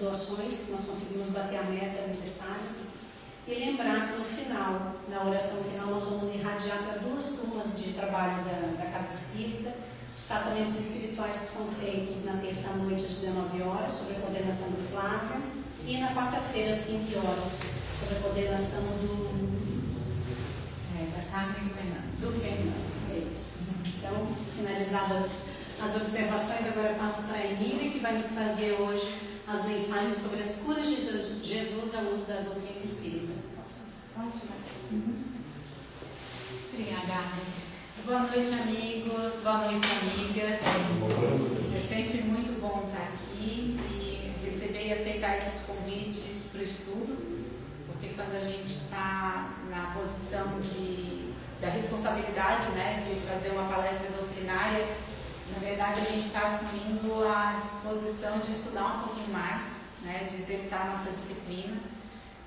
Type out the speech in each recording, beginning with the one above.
doações, que nós conseguimos bater a meta necessária. E lembrar que no final, na oração final, nós vamos irradiar para 2 turmas de trabalho da Casa Espírita, os tratamentos espirituais que são feitos na terça-noite às 19 horas, sobre a coordenação do Flávio, e na quarta-feira às 15 horas, sobre a coordenação da Carmen e Fernando. Do Fernando, é isso. Então, finalizadas as observações, agora eu passo para a Emília, que vai nos trazer hoje as mensagens sobre as curas de Jesus à luz da doutrina espírita. Pode. Obrigada, Armin. Boa noite, amigos. Boa noite, amigas. É sempre muito bom estar aqui e receber e aceitar esses convites para o estudo, porque quando a gente está na posição da responsabilidade, né, de fazer uma palestra doutrinária, na verdade a gente está assumindo a disposição de estudar um pouquinho mais, né, de exercitar a nossa disciplina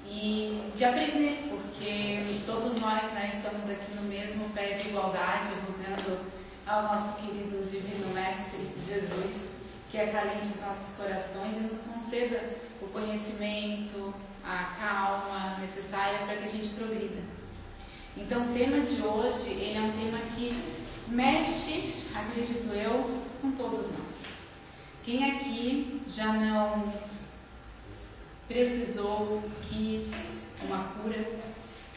e de aprender, porque todos nós, né, estamos aqui no mesmo pé de igualdade, rogando ao nosso querido Divino Mestre Jesus, que acalente os nossos corações e nos conceda o conhecimento, a calma necessária para que a gente progrida. Então o tema de hoje, ele é um tema que mexe, acredito eu, com todos nós. Quem aqui já não precisou, quis uma cura?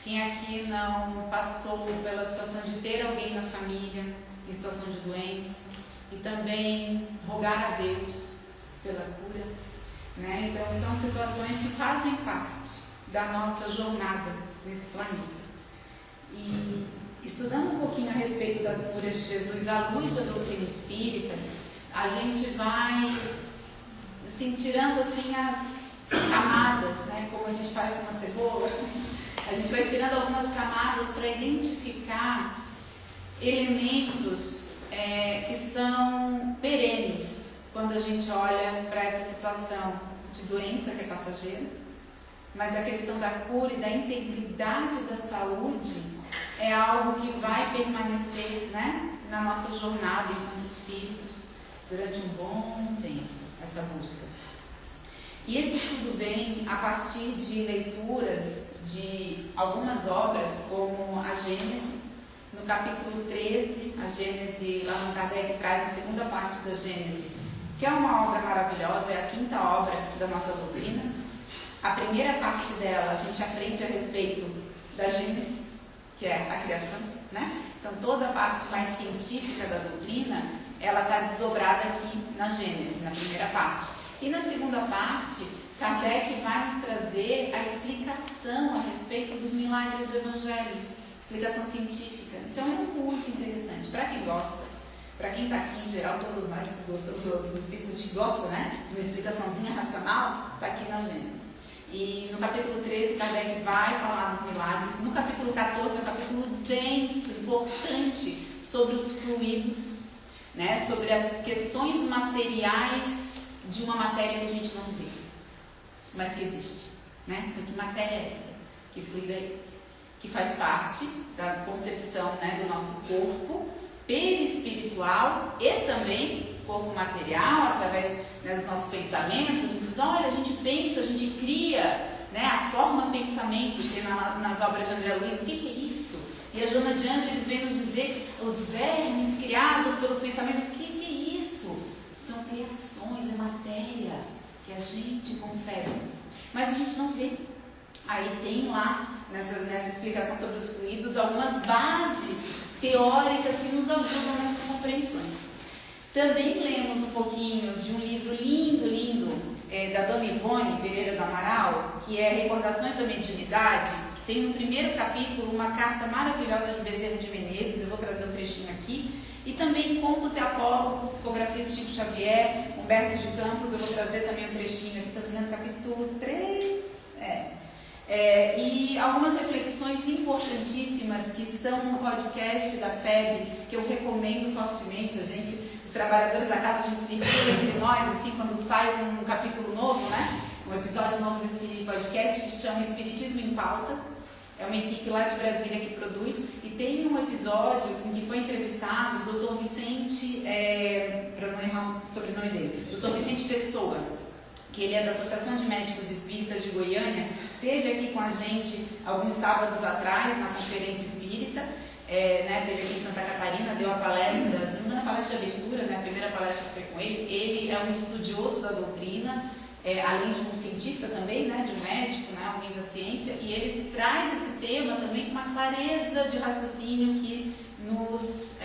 Quem aqui não passou pela situação de ter alguém na família em situação de doença e também rogar a Deus pela cura, né? Então são situações que fazem parte da nossa jornada nesse planeta. E estudando um pouquinho a respeito das curas de Jesus à luz da doutrina espírita, a gente vai assim, tirando assim as camadas, né? Como a gente faz com uma cebola, a gente vai tirando algumas camadas para identificar elementos que são perenes quando a gente olha para essa situação de doença que é passageira, mas a questão da cura e da integridade da saúde é algo que vai permanecer, né, na nossa jornada enquanto espíritos durante um bom tempo, essa busca. E esse estudo vem a partir de leituras de algumas obras, como a Gênese. No capítulo 13, a Gênese, lá no Kardec traz a segunda parte da Gênese, que é uma obra maravilhosa, é a 5ª obra da nossa doutrina. A primeira parte dela, a gente aprende a respeito da Gênese, que é a criação, né? Então toda a parte mais científica da doutrina, ela está desdobrada aqui na Gênese, na primeira parte. E na segunda parte, Kardec vai nos trazer a explicação a respeito dos milagres do Evangelho, explicação científica. Então é muito interessante. Para quem gosta, para quem está aqui, em geral, todos nós que gostamos do Espírito, a gente gosta, né? De uma explicaçãozinha racional, está aqui na Gênesis. E no capítulo 13, Kardec vai falar dos milagres. No capítulo 14, é um capítulo denso, importante, sobre os fluidos, né? Sobre as questões materiais de uma matéria que a gente não vê, mas que existe, né? Então, que matéria é essa? Que fluido é esse? Que faz parte da concepção, né, do nosso corpo perispiritual e também corpo material, através, né, dos nossos pensamentos. A gente diz, olha, a gente pensa, a gente cria, né, a forma pensamento, que nas obras de André Luiz, o que é isso? E a Joana de Ângeles vem nos dizer, os vermes criados pelos pensamentos, o que é isso? São criações, é matéria que a gente concebe, mas a gente não vê. Aí tem lá, nessa explicação sobre os fluidos, algumas bases teóricas que nos ajudam nessas compreensões. Também lemos um pouquinho de um livro lindo, da Dona Ivone Pereira do Amaral, que é Recordações da Mediunidade, que tem no primeiro capítulo uma carta maravilhosa de Bezerra de Menezes. Eu vou trazer um trechinho aqui. E também Contos e Apólogos, psicografia de Chico Xavier, Humberto de Campos. Eu vou trazer também um trechinho aqui, se eu não me engano, capítulo 3. E algumas reflexões importantíssimas que estão no podcast da FEB, que eu recomendo fortemente. A gente, os trabalhadores da casa, a gente se reúne entre nós, assim, quando sai um capítulo novo, né? Um episódio novo desse podcast que se chama Espiritismo em Pauta. É uma equipe lá de Brasília que produz. E tem um episódio em que foi entrevistado o Dr. Vicente, para não errar o sobrenome dele, Dr. Vicente Pessoa. que ele é da Associação de Médicos Espíritas de Goiânia, esteve aqui com a gente alguns sábados atrás na Conferência Espírita, teve aqui em Santa Catarina, deu a palestra, se não me engano, a palestra de abertura, né, a primeira palestra foi com ele. Ele é um estudioso da doutrina, além de um cientista também, né, de um médico, né, alguém da ciência, e ele traz esse tema também com uma clareza de raciocínio que nos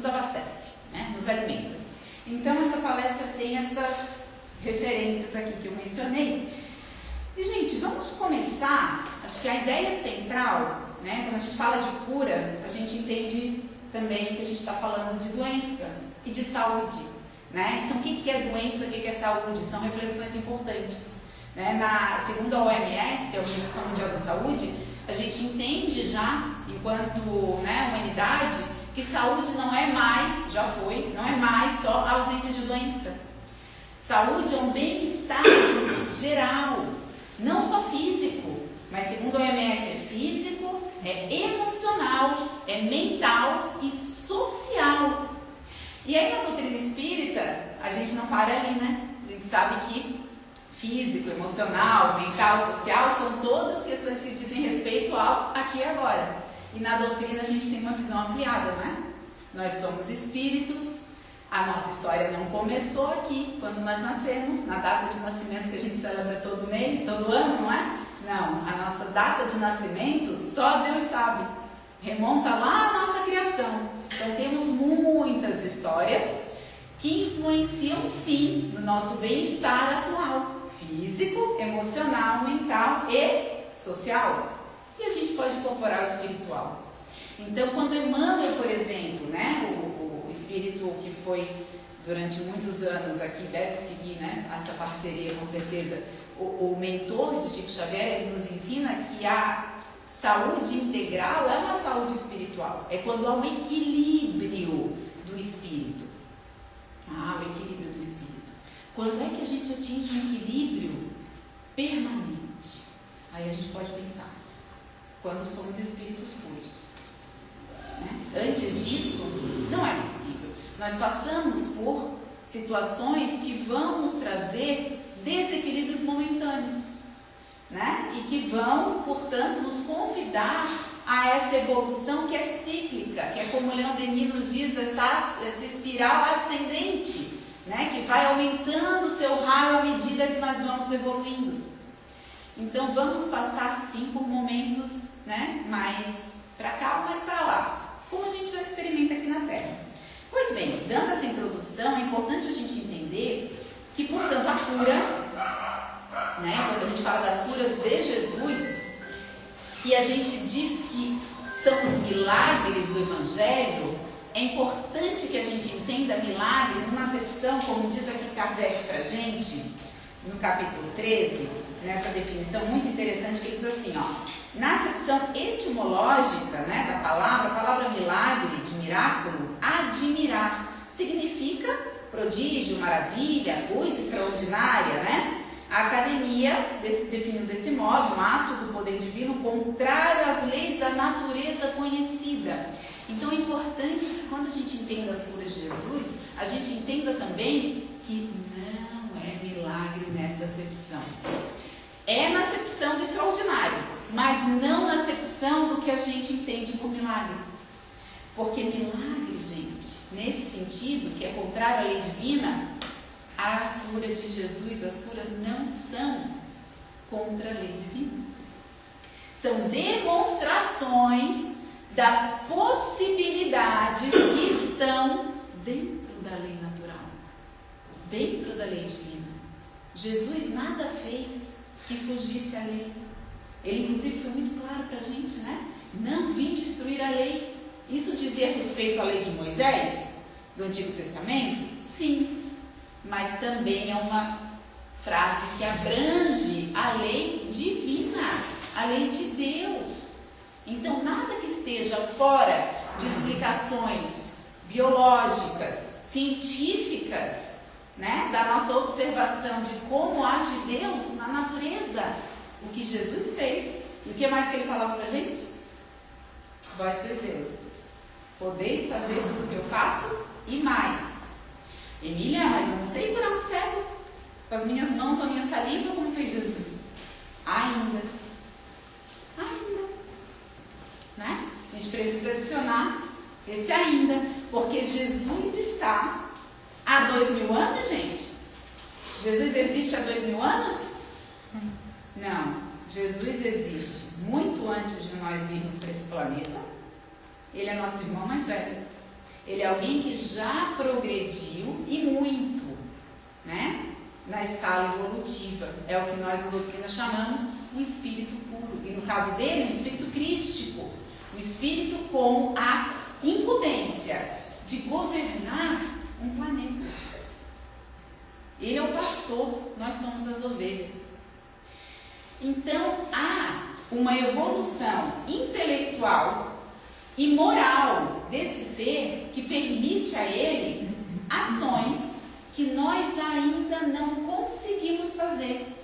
abastece, né, nos alimenta. Então essa palestra tem essas referências aqui que eu mencionei. E, gente, vamos começar. Acho que a ideia central, né, quando a gente fala de cura, a gente entende também que a gente está falando de doença e de saúde, né? Então, o que é doença, o que é saúde? São reflexões importantes, né? Segundo a OMS, a Organização Mundial da Saúde, a gente entende já, enquanto, né, humanidade, que saúde não é mais, já foi, não é mais só a ausência de doença. Saúde é um bem-estar geral, não só físico, mas segundo a OMS é físico, é emocional, é mental e social. E aí na doutrina espírita, a gente não para ali, né? A gente sabe que físico, emocional, mental, social são todas questões que dizem respeito ao aqui e agora. E na doutrina a gente tem uma visão ampliada, não é? Nós somos espíritos, a nossa história não começou aqui, quando nós nascemos, na data de nascimento que a gente celebra todo mês, todo ano, não é? Não, a nossa data de nascimento só Deus sabe, remonta lá à nossa criação. Então temos muitas histórias que influenciam sim no nosso bem-estar atual, físico, emocional, mental e social. E a gente pode incorporar o espiritual. Então quando Emmanuel, por exemplo, né, o espírito que foi durante muitos anos aqui, deve seguir, né, essa parceria com certeza, o mentor de Chico Xavier, ele nos ensina que a saúde integral é uma saúde espiritual, é quando há um equilíbrio do espírito. O equilíbrio do espírito. Quando é que a gente atinge um equilíbrio permanente? Aí a gente pode pensar, quando somos espíritos puros. Né? Antes disso, não é possível. Nós passamos por situações que vão nos trazer desequilíbrios momentâneos, né? E que vão, portanto, nos convidar a essa evolução que é cíclica, que é como Leon Denis nos diz, essa espiral ascendente, né? Que vai aumentando o seu raio à medida que nós vamos evoluindo. Então vamos passar sim por momentos, né, mais para cá ou mais para lá, como a gente já experimenta aqui na Terra. Pois bem, dando essa introdução, é importante a gente entender que, portanto, a cura, né, quando a gente fala das curas de Jesus, e a gente diz que são os milagres do Evangelho, é importante que a gente entenda milagre numa acepção, como diz aqui Kardec para a gente, no capítulo 13, nessa definição muito interessante, que ele diz assim, na acepção etimológica, né, da palavra, a palavra milagre, de miraculo, admirar, significa prodígio, maravilha, coisa extraordinária, né? A academia definiu desse modo um ato do poder divino contrário às leis da natureza conhecida. Então é importante que quando a gente entenda as curas de Jesus, a gente entenda também que não é milagre nessa acepção. É na acepção do extraordinário, mas não na acepção do que a gente entende por milagre. Porque milagre, gente, nesse sentido, que é contrário à lei divina, a cura de Jesus, as curas não são contra a lei divina. São demonstrações das possibilidades que estão dentro da lei natural, dentro da lei divina. Jesus nada fez que fugisse à lei. Ele, inclusive, foi muito claro para a gente, né? Não vim destruir a lei. Isso dizia respeito à lei de Moisés, do Antigo Testamento? Sim, mas também é uma frase que abrange a lei divina, a lei de Deus. Então, nada que esteja fora de explicações biológicas, científicas, né, da nossa observação de como age Deus na natureza, o que Jesus fez. E o que mais que ele falava para a gente? Vós sois deuses, podeis fazer tudo o que eu faço e mais. Emília, mas eu não sei curar um cego. com as minhas mãos a minha saliva, como fez Jesus? Ainda. Né? A gente precisa adicionar esse ainda, porque Jesus está há 2000 anos, gente. Jesus existe há 2000 anos? Não. Jesus existe muito antes de nós virmos para esse planeta. Ele é nosso irmão mais velho. Ele é alguém que já progrediu e muito, né? Na escala evolutiva. É o que nós na doutrina chamamos um espírito puro. E no caso dele, um espírito crístico. Um espírito com a incumbência de governar um planeta. Ele é o pastor, nós somos as ovelhas. Então, há uma evolução intelectual e moral desse ser que permite a ele ações que nós ainda não conseguimos fazer.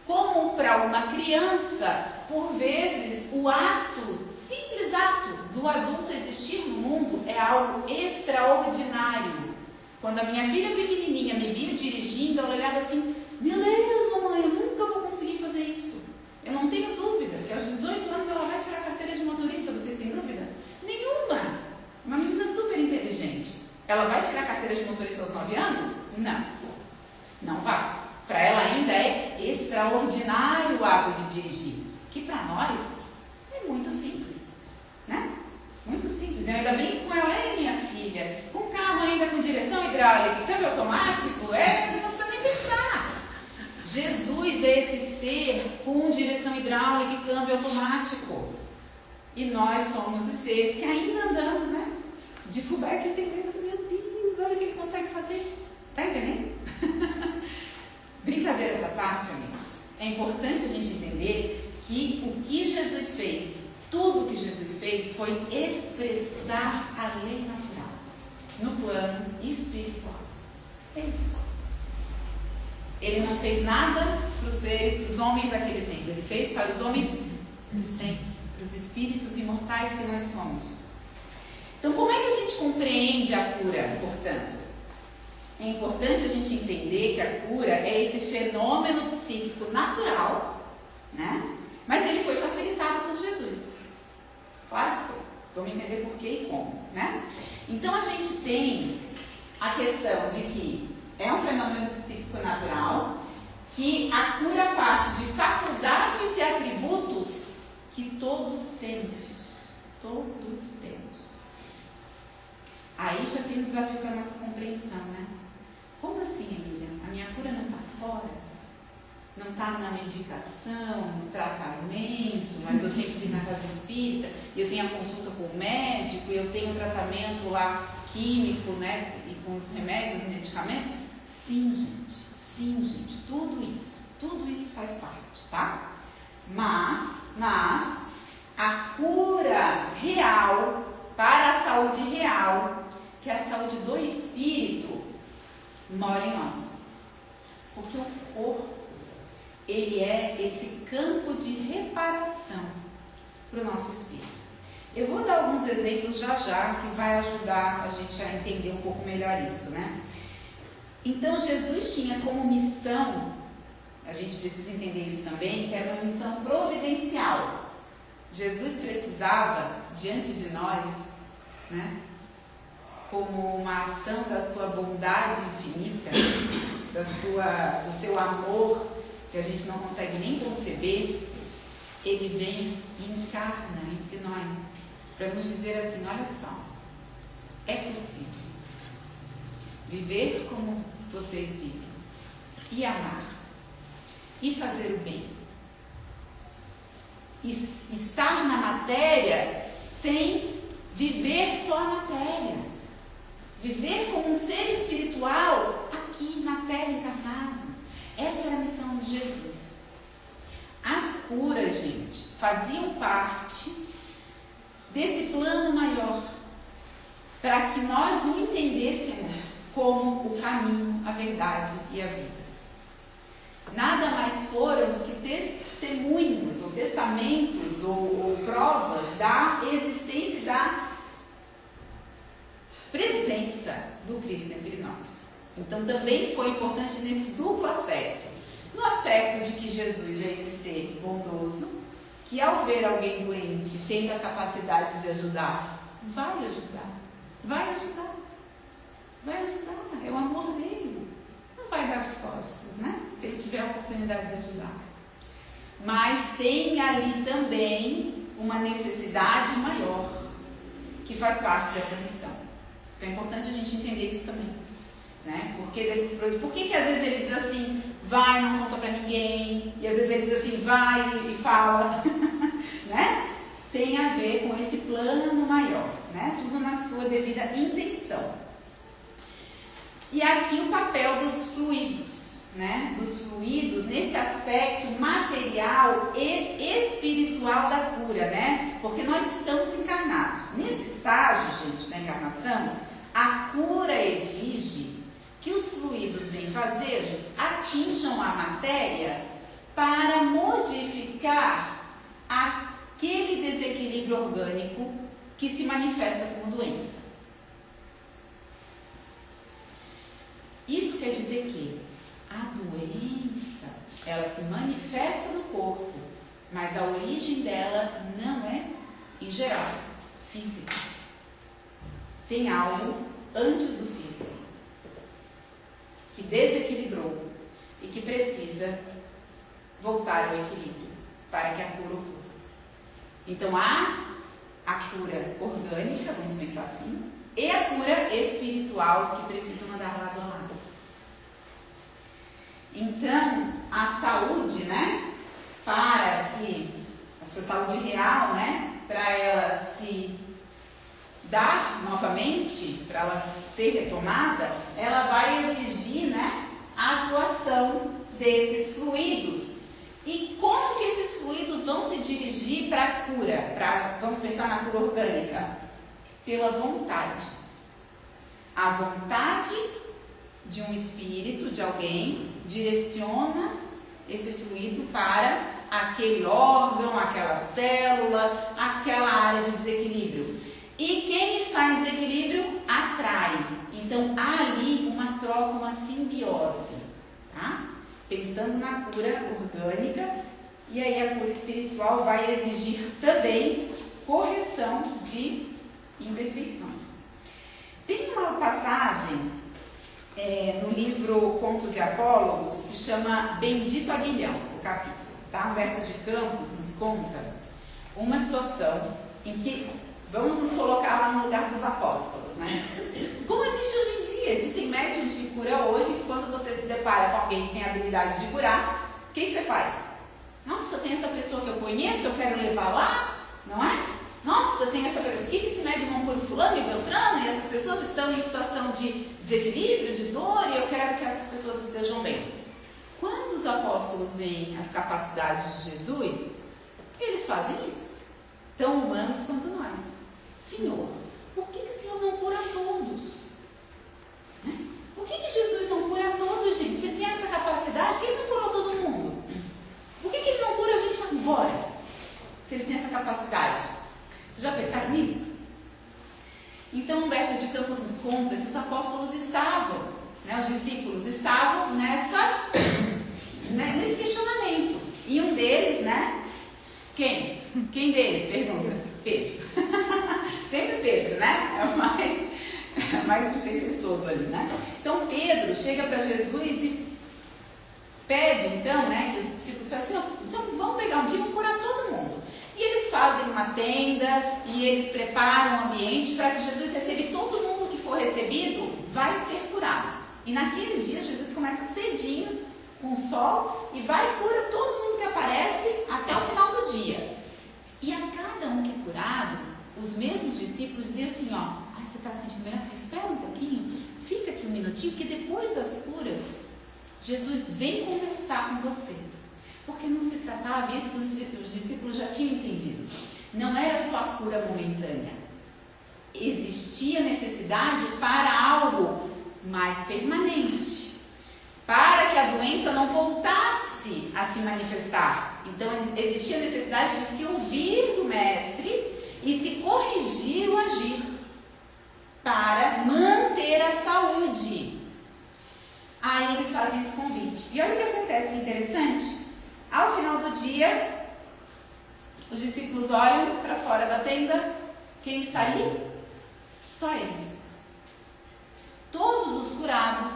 Como para uma criança, por vezes, o simples ato do adulto existir no mundo é algo extraordinário. Quando a minha filha pequenininha me via dirigindo, ela olhava assim: meu Deus, mamãe, eu nunca vou conseguir fazer isso. Eu não tenho dúvida que aos 18 anos ela vai tirar a carteira de motorista. Vocês têm dúvida? Nenhuma. Uma menina super inteligente. Ela vai tirar a carteira de motorista aos 9 anos? Não. Não vai. Para ela ainda é extraordinário o ato de dirigir. Que para nós é muito simples. Né? Muito simples. Eu ainda brinco com ela: minha filha, com carro ainda com direção hidráulica e câmbio automático, não precisa nem pensar. Jesus é esse ser com direção hidráulica e câmbio automático. E nós somos os seres que ainda andamos, né? De fullback entendendo assim: meu Deus, olha o que ele consegue fazer. Tá entendendo? Brincadeiras à parte, amigos. É importante a gente entender que o que Jesus fez, tudo que Jesus fez, foi expressar a lei natural no plano espiritual. É isso. Ele não fez nada para os seres, para os homens daquele tempo. Ele fez para os homens de sempre, para os espíritos imortais que nós somos. Então, como é que a gente compreende a cura, portanto? É importante a gente entender que a cura é esse fenômeno psíquico natural, né? Mas ele foi facilitado por Jesus. Claro que foi. Vamos entender por quê e como, né? Então, a gente tem a questão de que é um fenômeno psíquico natural, que a cura parte de faculdades e atributos que todos temos. Todos temos. Aí já tem um desafio para a nossa compreensão, né? Como assim, Emília? A minha cura não está fora? Não está na medicação, no tratamento, mas eu tenho que ir na casa espírita, eu tenho a consulta com o médico, eu tenho o tratamento lá químico, né? E com os remédios, os medicamentos? Sim, gente, tudo isso faz parte, tá? Mas a cura real, para a saúde real, que é a saúde do espírito, mora em nós. Porque o corpo, ele é esse campo de reparação para o nosso espírito. Eu vou dar alguns exemplos já que vai ajudar a gente a entender um pouco melhor isso, né? Então, Jesus tinha como missão, a gente precisa entender isso também, que era uma missão providencial. Jesus precisava, diante de nós, né, como uma ação da sua bondade infinita, do seu amor, que a gente não consegue nem conceber, ele vem e encarna entre nós, para nos dizer assim: olha só, é possível viver como vocês vivem, e amar, e fazer o bem, e estar na matéria sem viver só a matéria, viver como um ser espiritual aqui na Terra encarnado. Essa era a missão de Jesus. As curas, gente, faziam parte desse plano maior, para que nós o entendêssemos como o caminho, a verdade e a vida. Nada mais foram do que testemunhos, ou testamentos, ou provas da existência e da presença do Cristo entre nós. Então também foi importante nesse duplo aspecto. No aspecto de que Jesus é esse ser bondoso, que ao ver alguém doente, tendo a capacidade de ajudar, vai ajudar, vai ajudar, vai ajudar, é o amor dele. Não vai dar as costas, né? Se ele tiver a oportunidade de ajudar. Mas tem ali também uma necessidade maior, que faz parte dessa missão. Então é importante a gente entender isso também, né? Porque desses produtos, por que às vezes ele diz assim, vai, não conta pra ninguém, e às vezes ele diz assim, vai e fala, né? Tem a ver com esse plano maior, né? Tudo na sua devida intenção. E aqui o papel dos fluidos, né? Dos fluidos nesse aspecto material e espiritual da cura, né? Porque nós estamos encarnados. Nesse estágio, gente, da encarnação, a cura exige que os fluidos benfazejos atinjam a matéria para modificar aquele desequilíbrio orgânico que se manifesta como doença. Isso quer dizer que a doença, ela se manifesta no corpo, mas a origem dela não é, em geral, física. Tem algo antes do físico, que desequilibrou e que precisa voltar ao equilíbrio para que a cura ocorra. Então há a cura orgânica, vamos pensar assim, e a cura espiritual que precisam andar lado a lado. Então a saúde, né, essa saúde real, né, para ela se dar novamente, para ela ser retomada, ela vai exigir, né, a atuação desses fluidos. E como que esses fluidos vão se dirigir para a cura? Vamos pensar na cura orgânica. Pela vontade. A vontade de um espírito, de alguém, direciona esse fluido para aquele órgão, aquela célula, aquela área de desequilíbrio. E quem está em desequilíbrio atrai. Então há ali uma troca, uma simbiose, tá? Pensando na cura orgânica, e aí a cura espiritual vai exigir também correção de imperfeições. Tem uma passagem no livro Contos e Apólogos que chama Bendito Aguilhão, o capítulo, tá? Humberto de Campos nos conta uma situação em que vamos nos colocar lá no lugar dos apóstolos, né? Como existe hoje em dia, existem médiuns de cura hoje que quando você se depara com alguém que tem habilidade de curar, o que você faz? Nossa, tem essa pessoa que eu conheço, eu quero levar lá, não é? Nossa, tem essa pessoa, por que esse médium não cura fulano e beltrano? E essas pessoas estão em situação de desequilíbrio, de dor, e eu quero que essas pessoas estejam bem. Quando os apóstolos veem as capacidades de Jesus, eles fazem isso, tão humanos quanto nós. Senhor, por que o Senhor não cura todos? Né? Por que Jesus não cura todos, gente? Se ele tem essa capacidade, por que ele não curou todo mundo? Por que ele não cura a gente agora? Se ele tem essa capacidade. Vocês já pensaram nisso? Então Humberto de Campos nos conta que os apóstolos estavam, né, os discípulos estavam nesse questionamento. E um deles, né? Quem? Quem deles? Pergunta. Pedro. Sempre Pedro, né? É o mais tempestuoso ali, né? Então Pedro chega para Jesus e pede, então, né? E os discípulos falam assim, então vamos pegar um dia e vamos curar todo mundo. E eles fazem uma tenda e eles preparam o ambiente para que Jesus receba, e todo mundo que for recebido vai ser curado. E naquele dia Jesus começa cedinho com o sol e vai e cura todo mundo que aparece até o final do dia. E a cada um que é curado, os mesmos discípulos diziam assim, você está se sentindo melhor? Espera um pouquinho, fica aqui um minutinho, porque depois das curas, Jesus vem conversar com você. Porque não se tratava, isso os discípulos já tinham entendido. Não era só a cura momentânea. Existia necessidade para algo mais permanente. Para que a doença não voltasse a se manifestar. Então existia a necessidade de se ouvir do mestre e se corrigir o agir. Para manter a saúde. Aí eles fazem esse convite. E olha o que acontece, interessante. Ao final do dia, os discípulos olham para fora da tenda. Quem está ali? Só eles. Todos os curados,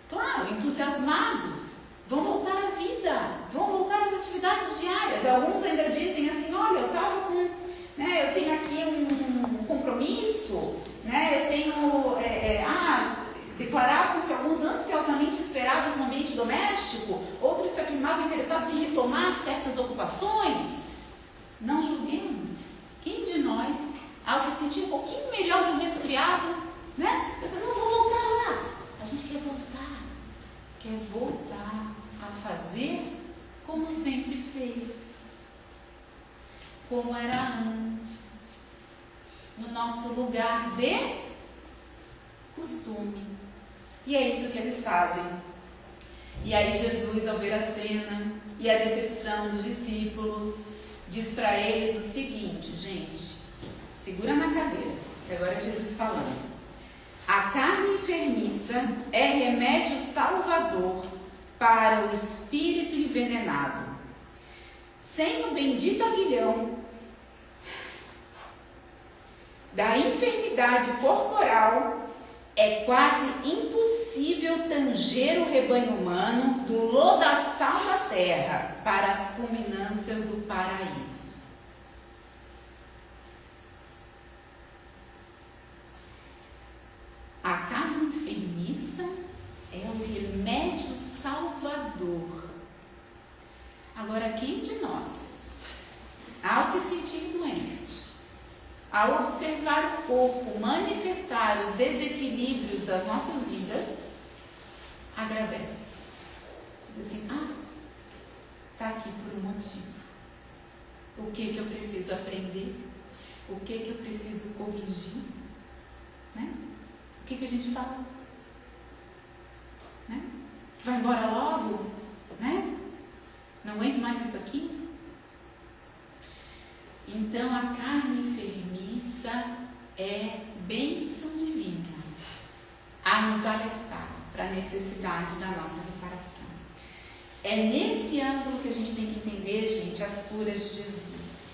claro, entusiasmados, vão voltar à vida, vão voltar às atividades diárias. Alguns ainda dizem assim, olha, eu tenho aqui um compromisso, eu tenho, declaravam-se alguns ansiosamente esperados no ambiente doméstico, outros se afirmavam interessados em retomar certas ocupações. Não julguemos. Quem de nós, ao se sentir um pouquinho melhor de um resfriado, pensa, não vou voltar lá. A gente quer voltar a fazer como sempre fez, como era antes, no nosso lugar de costume. E é isso que eles fazem. E aí Jesus, ao ver a cena e a decepção dos discípulos, diz para eles o seguinte, gente, segura na cadeira, que agora é Jesus falando. A carne enfermiça é remédio salvador para o espírito envenenado. Sem o bendito aguilhão da enfermidade corporal, é quase impossível tanger o rebanho humano do lodaçal da terra para as culminâncias do paraíso. A carne enfermiça é o remédio salvador. Agora, quem de nós, ao se sentir doente, ao observar o corpo manifestar os desequilíbrios das nossas vidas, agradece? Diz assim, está aqui por um motivo. O que eu preciso aprender? O que eu preciso corrigir? O que a gente fala? Vai embora logo? Não aguento mais isso aqui? Então a carne enfermiça é bênção divina a nos alertar para a necessidade da nossa reparação. É nesse ângulo que a gente tem que entender, gente, as curas de Jesus.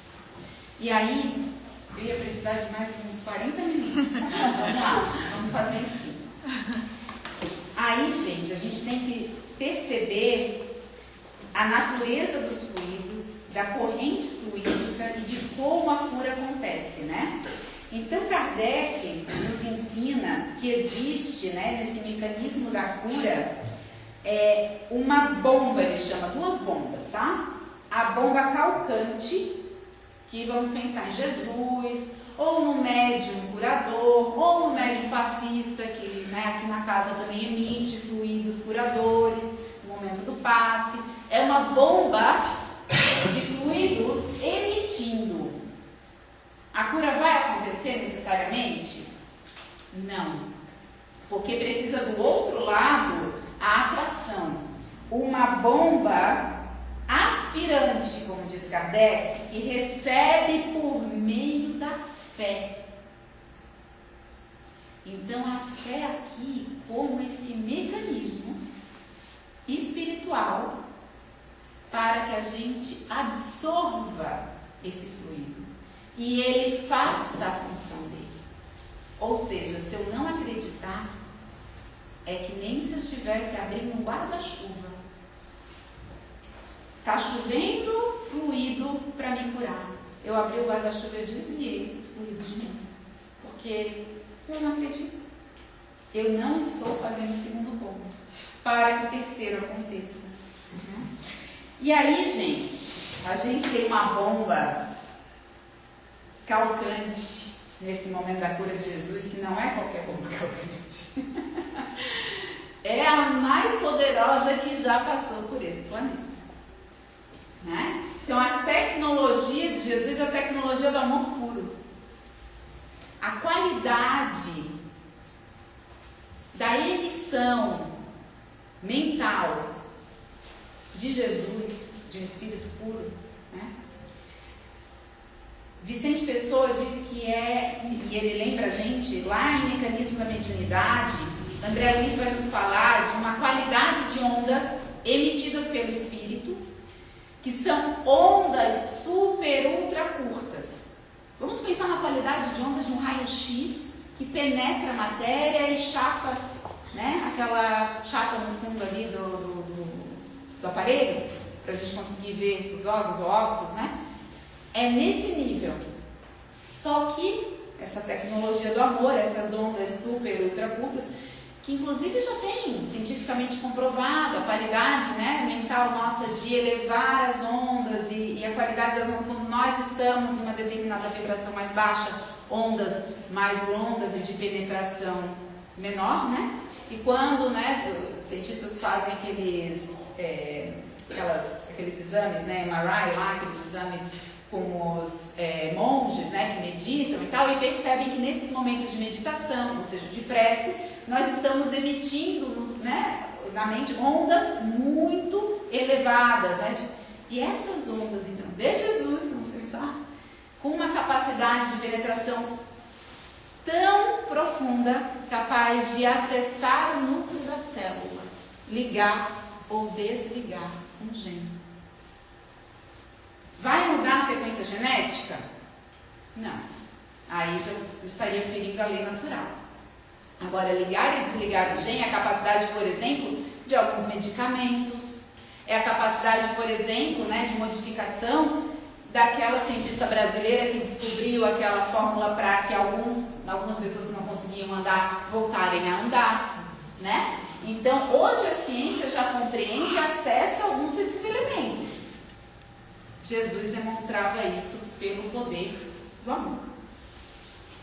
E aí, eu ia precisar de mais uns 40 minutos. Mas vamos lá, vamos fazer assim. Aí, gente, a gente tem que perceber a natureza dos fluidos, da corrente fluídica e de como a cura acontece, Então, Kardec nos ensina que existe, nesse mecanismo da cura, uma bomba, ele chama, duas bombas, tá? A bomba calcante, que vamos pensar em Jesus, ou no médium curador, ou no médium passista, que aqui na casa também emite fluidos curadores, no momento do passe. É uma bomba de fluidos emitindo. A cura vai acontecer necessariamente? Não. Porque precisa do outro lado a atração. Uma bomba aspirante, como diz Kardec, que recebe por meio da fé. Então a fé aqui como esse mecanismo espiritual para que a gente absorva esse fluido e ele faça a função dele. Ou seja, se eu não acreditar, é que nem se eu estivesse abrindo um guarda-chuva. Está chovendo fluido para me curar. Eu abri o guarda-chuva e eu desviei esses fluidos de mim. Porque eu não acredito. Eu não estou fazendo o segundo ponto para que o terceiro aconteça. E aí, gente, a gente tem uma bomba calcante nesse momento da cura de Jesus, que não é qualquer bomba calcante. É a mais poderosa que já passou por esse planeta. Então, a tecnologia de Jesus é a tecnologia do amor puro. A qualidade da emissão mental de Jesus, de um espírito puro, Vicente Pessoa diz que e ele lembra a gente, lá em Mecanismo da Mediunidade, André Luiz vai nos falar de uma qualidade de ondas emitidas pelo Espírito, que são ondas super ultra curtas. Vamos pensar na qualidade de ondas de um raio-x que penetra a matéria e chapa, né, aquela chapa no fundo ali do aparelho, para a gente conseguir ver os órgãos ou ossos, né? É nesse nível. Só que essa tecnologia do amor, essas ondas super ultra curtas, que inclusive já tem cientificamente comprovado a qualidade, né, mental nossa de elevar as ondas e a qualidade das ondas quando nós estamos em uma determinada vibração mais baixa, ondas mais longas e de penetração menor, né? E quando, né, os cientistas fazem aqueles exames, né, MRI lá, aqueles exames com os monges, né, que meditam e tal, e percebem que nesses momentos de meditação, ou seja, de prece, nós estamos emitindo, né, na mente ondas muito elevadas, né, e essas ondas, então, de Jesus, vamos pensar, com uma capacidade de penetração tão profunda, capaz de acessar o núcleo da célula, ligar ou desligar um gene. Vai mudar a sequência genética? Não. Aí já estaria ferindo a lei natural. Agora, ligar e desligar o gene é a capacidade, por exemplo, de alguns medicamentos, é a capacidade, por exemplo, né, de modificação daquela cientista brasileira que descobriu aquela fórmula para que algumas pessoas que não conseguiam andar voltarem a andar, né? Então, hoje a ciência já compreende e acessa alguns desses elementos. Jesus demonstrava isso pelo poder do amor,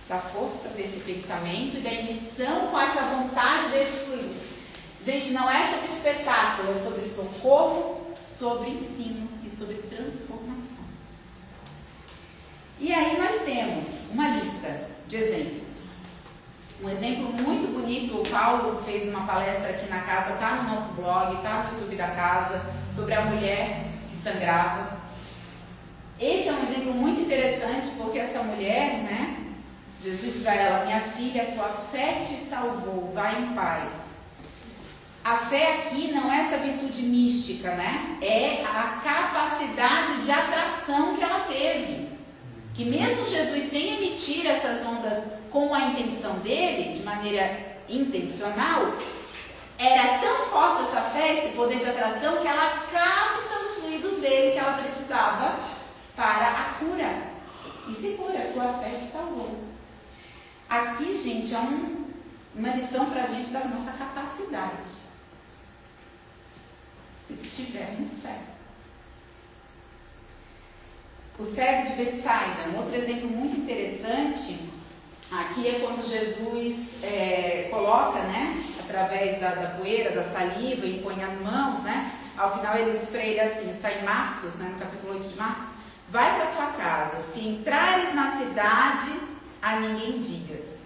da força desse pensamento e da emissão com essa vontade desses fluidos. Gente, não é sobre espetáculo, é sobre socorro, sobre ensino e sobre transformação. E aí nós temos uma lista de exemplos. Um exemplo muito bonito, o Paulo fez uma palestra aqui na casa, está no nosso blog, está no YouTube da casa, sobre a mulher que sangrava. Esse é um exemplo muito interessante, porque essa mulher, né, Jesus diz a ela: minha filha, tua fé te salvou, vai em paz. A fé aqui não é essa virtude mística, né? É a capacidade de atração que ela teve. Que mesmo Jesus, sem emitir essas ondas com a intenção dele, de maneira intencional, era tão forte essa fé, esse poder de atração, que ela capta os fluidos dele que ela precisava para a cura. E se cura, tua fé te salvou. Aqui, gente, é uma lição para a gente da nossa capacidade. Se tivermos fé. O cego de Betsaida, um outro exemplo muito interessante, aqui é quando Jesus coloca, né, através da poeira, da saliva, e põe as mãos, né, ao final ele diz para ele assim, está em Marcos, né, no capítulo 8 de Marcos: vai para a tua casa, se entrares na cidade, a ninguém digas.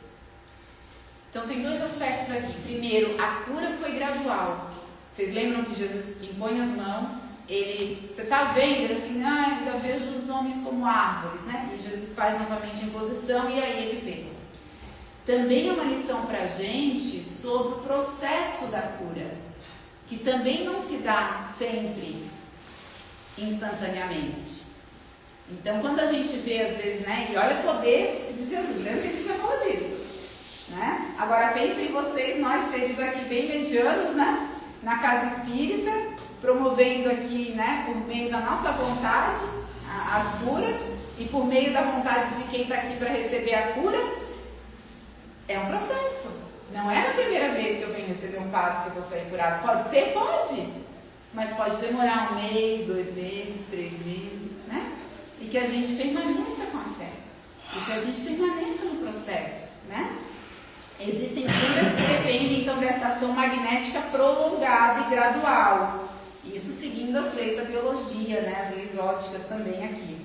Então tem dois aspectos aqui. Primeiro, a cura foi gradual. Vocês lembram que Jesus impõe as mãos? Você está vendo, ele assim, ainda vejo os homens como árvores, né? E Jesus faz novamente a imposição e aí ele vê. Também é uma lição para a gente sobre o processo da cura, que também não se dá sempre instantaneamente. Então, quando a gente vê, às vezes, né? E olha o poder de Jesus, lembra que a gente já falou disso, né? Agora pensem vocês, nós seres aqui bem medianos, né? Na casa espírita, promovendo aqui, né, por meio da nossa vontade, as curas, e por meio da vontade de quem está aqui para receber a cura. É um processo. Não é a primeira vez que eu venho receber um passe que eu vou sair curado. Pode ser? Pode. Mas pode demorar 1 mês, 2 meses, 3 meses, né? E que a gente permaneça com a fé. E que a gente permaneça no processo, né? Existem curas que dependem, então, dessa ação magnética prolongada e gradual. Isso seguindo as leis da biologia, né? As leis óticas também aqui.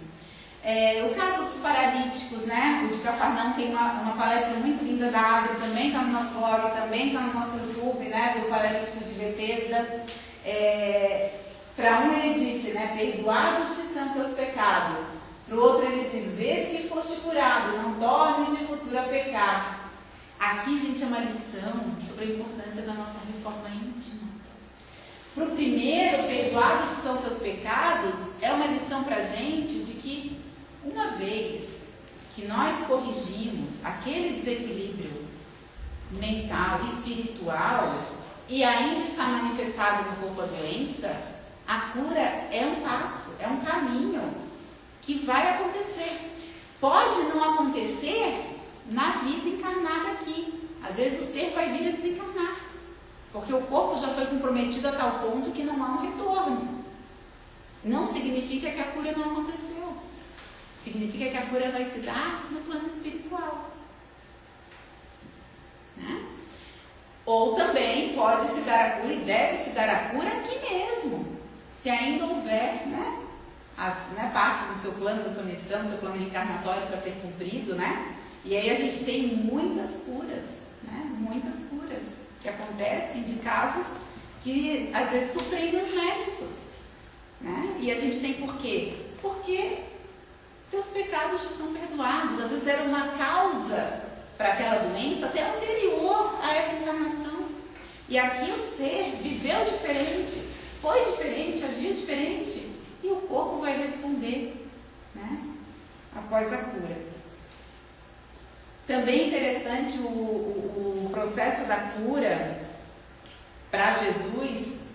O caso dos paralíticos, né? O de Cafarnaum tem uma palestra muito linda da Adri, também está no nosso blog, também está no nosso YouTube, né? Do paralítico de Betesda. Para um ele disse, né? Perdoados-te são teus pecados. Para o outro ele diz, vês que foste curado, não tornes de futuro a pecar. A Aqui, gente, é uma lição sobre a importância da nossa reforma íntima. Para o primeiro, perdoados são teus pecados, é uma lição para a gente de que uma vez que nós corrigimos aquele desequilíbrio mental, espiritual, e ainda está manifestado no corpo a doença, a cura é um passo, é um caminho que vai acontecer. Pode não acontecer na vida encarnada aqui. Às vezes o ser vai vir a desencarnar, porque o corpo já foi comprometido a tal ponto que não há um retorno. Não significa que a cura não aconteceu. Significa que a cura vai se dar no plano espiritual. Né? Ou também pode se dar a cura e deve se dar a cura aqui mesmo, se ainda houver, parte do seu plano, da sua missão, do seu plano reencarnatório para ser cumprido, né? E aí a gente tem muitas curas, né? Muitas curas que acontecem de casos que às vezes surpreendem os médicos, né? E a gente tem por quê? Porque teus pecados já são perdoados. Às vezes era uma causa para aquela doença até anterior a essa encarnação. E aqui o ser viveu diferente, foi diferente, agiu diferente, e o corpo vai responder, né? Após a cura. Também interessante o processo da cura para Jesus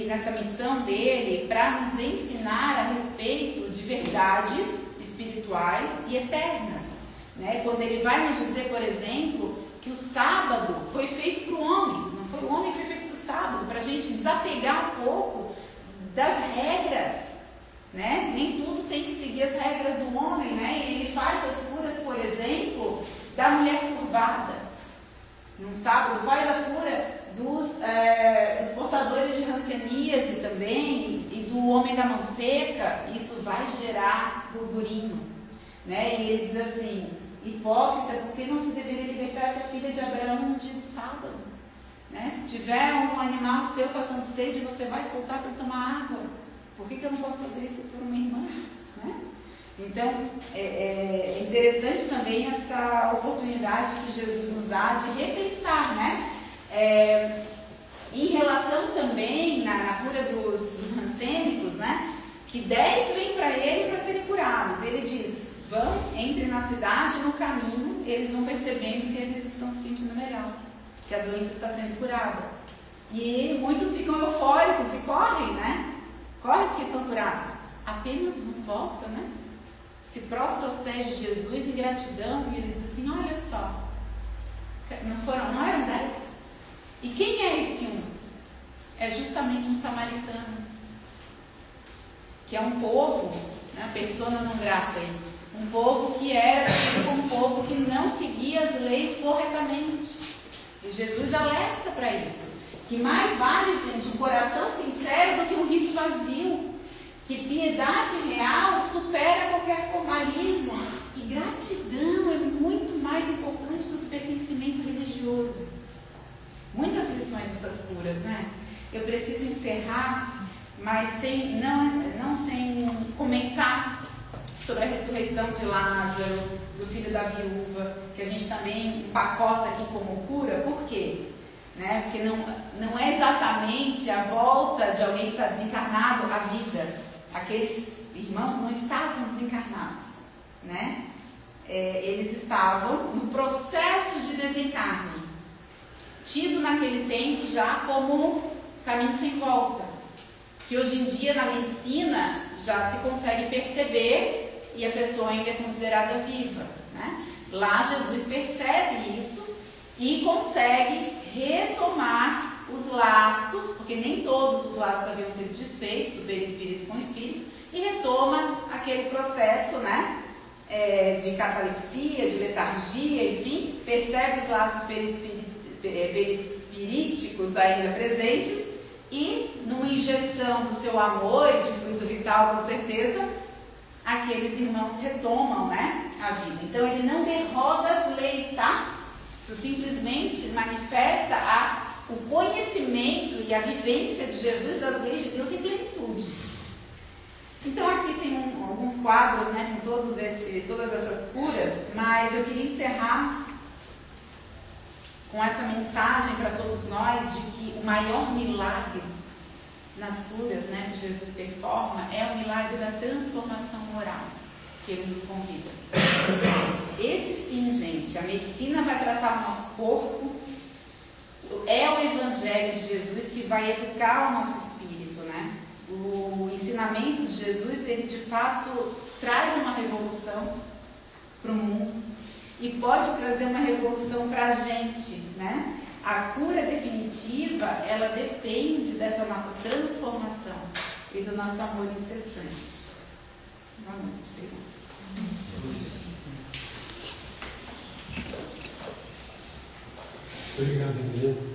nessa missão dele, para nos ensinar a respeito de verdades espirituais e eternas, né? Quando ele vai nos dizer, por exemplo, que o sábado foi feito para o homem, não foi o homem que foi feito para o sábado, para a gente desapegar um pouco das regras, né? Nem tudo tem que seguir as regras do homem, né? E ele faz as curas, por exemplo, da mulher curvada. No sábado faz a cura dos portadores de hanseníase também, e do homem da mão seca. Isso vai gerar burburinho, né? E ele diz assim: hipócrita, por que não se deveria libertar essa filha de Abraão no dia de sábado? Né? Se tiver um animal seu passando sede, você vai soltar para tomar água. Por que eu não posso fazer isso por uma irmã? Né? Então, é interessante também essa oportunidade que Jesus nos dá de repensar, né? Em relação também na cura dos rancênicos, né? Que 10 vêm para ele para serem curados. Ele diz: vão, entre na cidade, no caminho, eles vão percebendo que eles estão se sentindo melhor, que a doença está sendo curada. E muitos ficam eufóricos e correm, né? Correm porque estão curados. Apenas um volta, né? Se prostra aos pés de Jesus em gratidão, e ele diz assim: olha só, não eram 10? E quem é esse um? É justamente um samaritano, que é um povo, né, persona não grata, um povo que era como um povo que não seguia as leis corretamente. E Jesus alerta para isso, que mais vale, gente, um coração sincero do que um rito vazio, que piedade real supera qualquer formalismo, que gratidão é muito mais importante do que pertencimento religioso. Muitas lições dessas curas, né? Eu preciso encerrar, mas não sem comentar sobre a ressurreição de Lázaro, do filho da viúva, que a gente também empacota aqui como cura. Por quê? Né? Porque não é exatamente a volta de alguém que está desencarnado à vida. Aqueles irmãos não estavam desencarnados, né? Eles estavam no processo de desencarne, tido naquele tempo já como caminho sem volta, que hoje em dia na medicina já se consegue perceber e a pessoa ainda é considerada viva, né? Lá Jesus percebe isso e consegue retomar os laços, porque nem todos os laços haviam sido desfeitos do perispírito com o espírito, e retoma aquele processo, né, de catalepsia, de letargia, enfim, percebe os laços perispiríticos ainda presentes, e numa injeção do seu amor e de fluido vital, com certeza, aqueles irmãos retomam, né, a vida. Então ele não derroga as leis, tá? Isso simplesmente manifesta o conhecimento e a vivência de Jesus das leis de Deus em plenitude. Então aqui tem alguns quadros, né, com todas essas curas, mas eu queria encerrar com essa mensagem para todos nós de que o maior milagre nas curas, né, que Jesus performa é o milagre da transformação moral que ele nos convida. Esse sim, gente, a medicina vai tratar o nosso corpo, é o Evangelho de Jesus que vai educar o nosso espírito, né? O ensinamento de Jesus, ele de fato traz uma revolução para o mundo e pode trazer uma revolução para a gente, né? A cura definitiva, ela depende dessa nossa transformação e do nosso amor incessante. Boa noite, irmão. Obrigado, Emília.